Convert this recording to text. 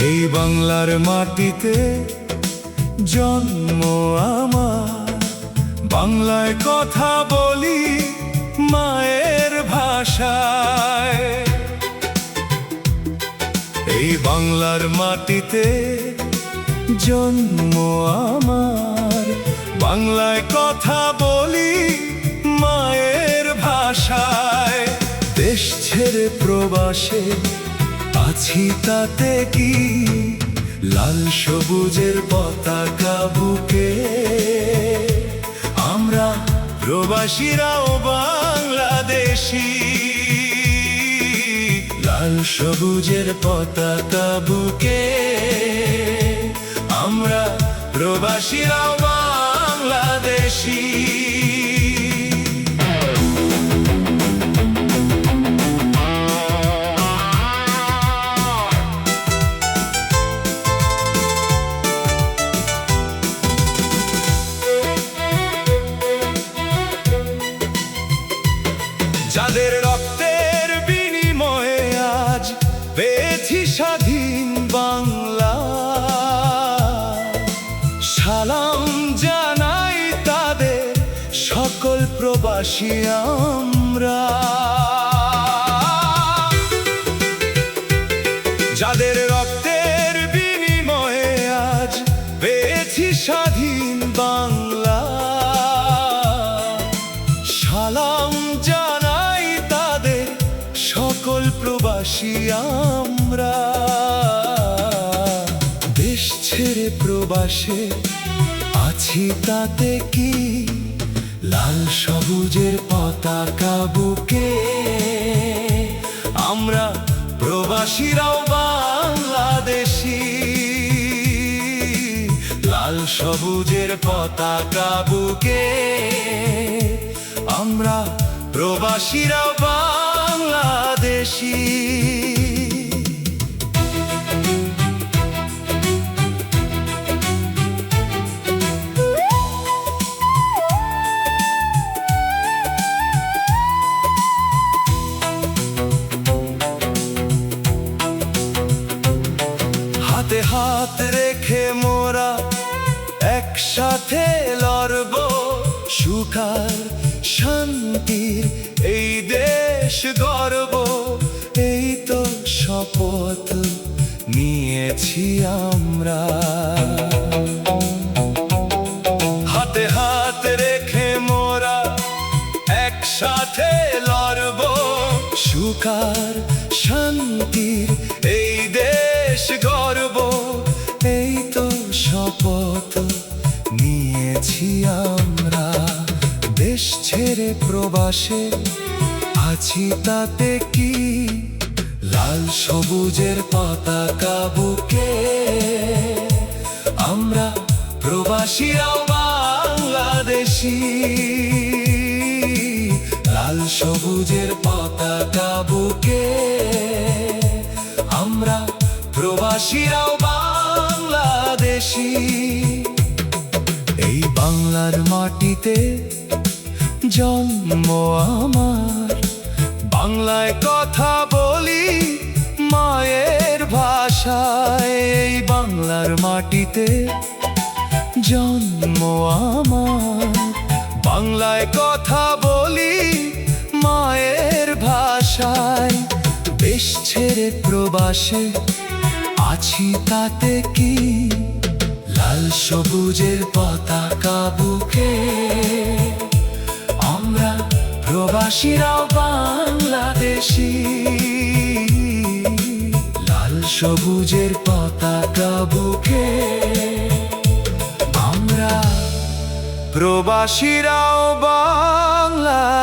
এই বাংলার মাটিতে জন্ম আমার, বাংলায় কথা বলি মায়ের ভাষায়। এই বাংলার মাটিতে জন্ম আমার, বাংলায় কথা বলি মায়ের ভাষায়। দেশ ছেড়ে প্রবাসে আছি তাতে কি, লাল সবুজের পতাকা বুকে আমরা প্রবাসীরাও বাংলাদেশী। লাল সবুজের পতাকা বুকে আমরা প্রবাসীরাও বাংলাদেশী। যাদের রক্তের বিনিময়ে আজ পেয়েছি স্বাধীন বাংলা, সালাম জানাই তাদের সকল প্রবাসী আমরা। যাদের রক্তের বিনিময়ে আজ পেয়েছি স্বাধীন বাংলা, সালাম জানাই তাদের সকল প্রবাসী আমরা। দেশ ছেড়ে প্রবাসে আছি তাতে কি, লাল সবুজের পতাকা বুকে আমরা প্রবাসীরাও বাংলাদেশী। লাল সবুজের পতাকা বুকে আমরা প্রবাসীরাও বাংলাদেশী। হাতে হাত রেখে মোরা একসাথে লড়ব, সুখ আর শান্তির এই দেশ গড়ব। এই তো শপথ নিয়েছি আমরা। হাতে হাত রেখে মোরা একসাথে লড়ব, সুখ আর শান্তির এই দেশ গড়ব। এই তো শপথ নিয়েছি আমরা। দেশ ছেড়ে প্রবাসে আছি তাতে কি, লাল সবুজের পতাকা বুকে আমরা প্রবাসীরাও বাংলাদেশী। লাল সবুজের পতাকা বুকে আমরা প্রবাসীরাও বাংলাদেশী। এই বাংলার মাটিতে জন্ম আমার, বাংলায় কথা বলি মায়ের ভাষায়। এই বাংলার মাটিতে জন্ম আমার, বাংলায় কথা বলি মায়ের ভাষায়। দেশ ছেড়ে প্রবাসে আছি তাতে কি, লাল সবুজের পতাকা বুকে আমরা প্রবাসীরাও বাংলাদেশী। লাল সবুজের পতাকা বুকে আমরা প্রবাসীরাও বাংলাদেশী।